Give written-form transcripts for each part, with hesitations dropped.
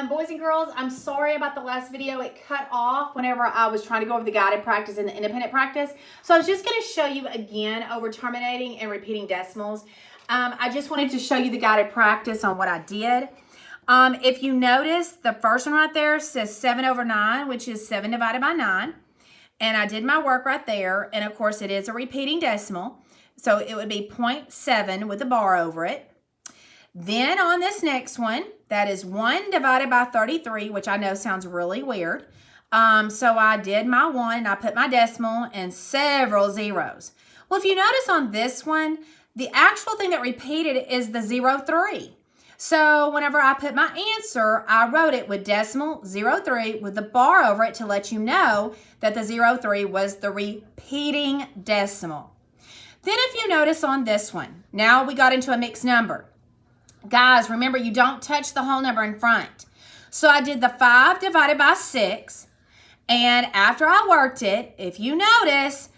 Boys and girls, I'm sorry about the last video. It cut off whenever I was trying to go over the guided practice and the independent practice. So I was just going to show you again over terminating and repeating decimals. I just wanted to show you the guided practice on what I did. If you notice, the first one right there says 7/9, which is 7 divided by 9. And I did my work right there. And of course, it is a repeating decimal. So it would be 0.7 with a bar over it. Then on this next one, that is 1 divided by 33, which I know sounds really weird. So I did my 1 and I put my decimal and several zeros. Well, if you notice on this one, the actual thing that repeated is the 0.3. So whenever I put my answer, I wrote it with decimal 0.3 with the bar over it to let you know that the 0.3 was the repeating decimal. Then if you notice on this one, now we got into a mixed number. Guys, remember, you don't touch the whole number in front. So I did the 5 divided by 6. And after I worked it, if you notice,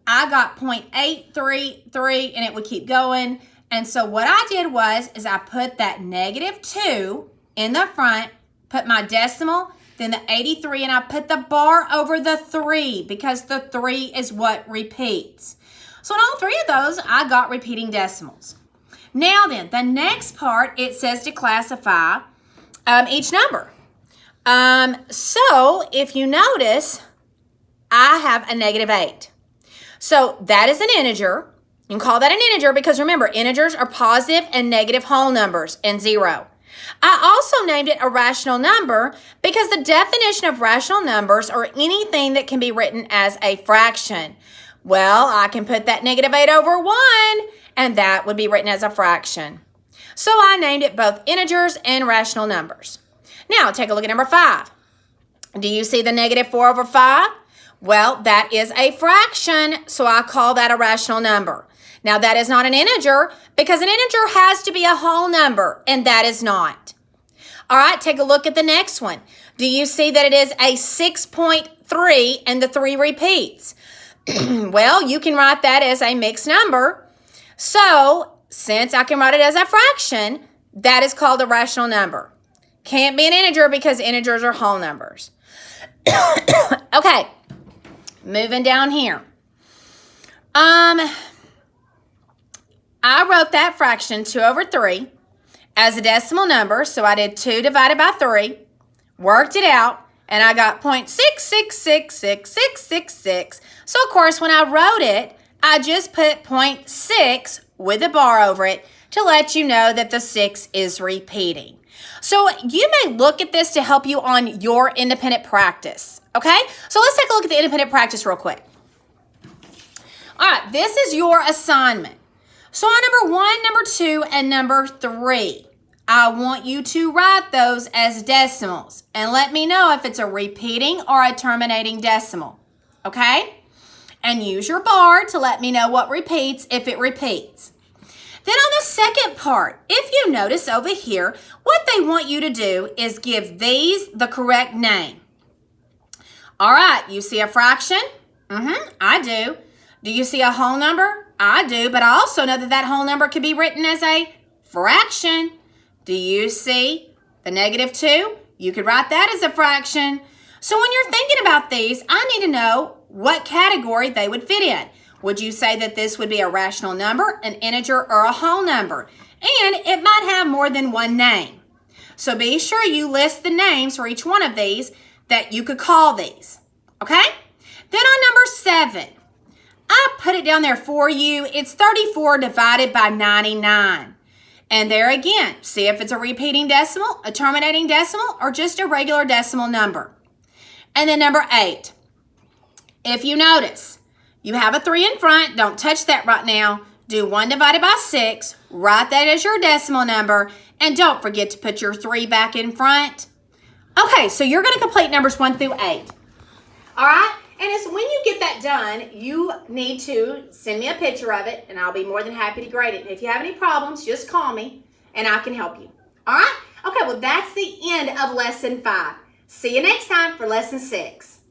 I got 0.833 and it would keep going. And so what I did was I put that -2 in the front, put my decimal, then the 83, and I put the bar over the 3 because the 3 is what repeats. So in all three of those, I got repeating decimals. Now then, the next part, it says to classify each number. So if you notice, I have a -8. So that is an integer. You can call that an integer because remember, integers are positive and negative whole numbers and 0. I also named it a rational number because the definition of rational numbers are anything that can be written as a fraction. Well, I can put that -8 over 1 and that would be written as a fraction. So I named it both integers and rational numbers. Now take a look at number 5. Do you see the -4 over 5? Well, that is a fraction, so I call that a rational number. Now that is not an integer because an integer has to be a whole number, and that is not. All right, take a look at the next one. Do you see that it is a 6.3 and the 3 repeats? Well, you can write that as a mixed number. So since I can write it as a fraction, that is called a rational number. Can't be an integer because integers are whole numbers. Okay, moving down here. I wrote that fraction, 2 over 3, as a decimal number. So I did 2 divided by 3, worked it out, and I got 0.6666666. So, of course, when I wrote it, I just put 0.6 with a bar over it to let you know that the 6 is repeating. So you may look at this to help you on your independent practice, okay? So let's take a look at the independent practice real quick. All right, this is your assignment. So on number 1, number 2, and number 3, I want you to write those as decimals and let me know if it's a repeating or a terminating decimal, okay? And use your bar to let me know what repeats if it repeats. Then on the second part, if you notice over here, what they want you to do is give these the correct name. All right, you see a fraction? I do. Do you see a whole number? I do, but I also know that that whole number could be written as a fraction. Do you see the -2? You could write that as a fraction. So when you're thinking about these, I need to know what category they would fit in. Would you say that this would be a rational number, an integer, or a whole number? And it might have more than one name. So be sure you list the names for each one of these that you could call these, okay? Then on number 7, I put it down there for you. It's 34 divided by 99. And there again, see if it's a repeating decimal, a terminating decimal, or just a regular decimal number. And then number 8, if you notice, you have a 3 in front. Don't touch that right now. Do 1 divided by 6. Write that as your decimal number. And don't forget to put your 3 back in front. Okay, so you're going to complete numbers 1 through 8. All right? And it's when you get that done, you need to send me a picture of it, and I'll be more than happy to grade it. And if you have any problems, just call me, and I can help you. All right? Okay, well, that's the end of Lesson 5. See you next time for Lesson 6.